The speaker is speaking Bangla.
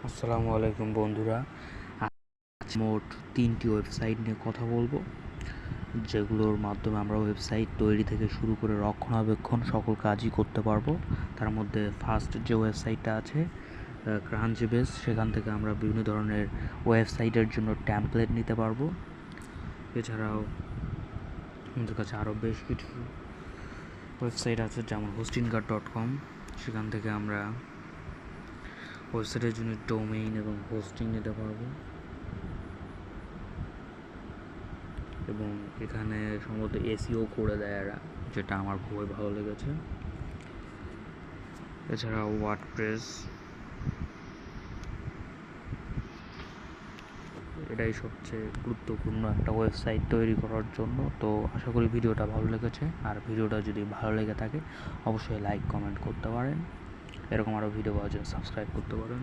আসসালামু আলাইকুম বন্ধুরা। আজ মোট 3টি ওয়েবসাইট নিয়ে কথা বলবো, যেগুলোর মাধ্যমে আমরা ওয়েবসাইট তৈরি থেকে শুরু করে রক্ষণাবেক্ষণ সকল কাজই করতে পারবো। তার মধ্যে ফার্স্ট যে ওয়েবসাইটটা আছে ক্রাঞ্চিবেস, সেখান থেকে আমরা বিভিন্ন ধরনের ওয়েবসাইটের জন্য ট্যাম্পলেট নিতে পারবো। এছাড়াও আমাদের কাছে আরও বেশ কিছু ওয়েবসাইট আছে, যেমন hostingguard.com। সেখান থেকে আমরা ওয়েবসাইটের জন্য ডোমেইন এবং হোস্টিং নিতে পারবো, এবং এখানে সম্ভবত এসইও করে দেয় এরা, যেটা আমার খুবই ভালো লেগেছে। এছাড়া ওয়ার্ডপ্রেস, এটাই সবচেয়ে গুরুত্বপূর্ণ একটা ওয়েবসাইট তৈরি করার জন্য। তো আশা করি ভিডিওটা ভালো লেগেছে, আর ভিডিওটা যদি ভালো লেগে থাকে অবশ্যই লাইক কমেন্ট করতে পারেন। এরকম আরও ভিডিও পাওয়ার জন্য সাবস্ক্রাইব করতে পারেন।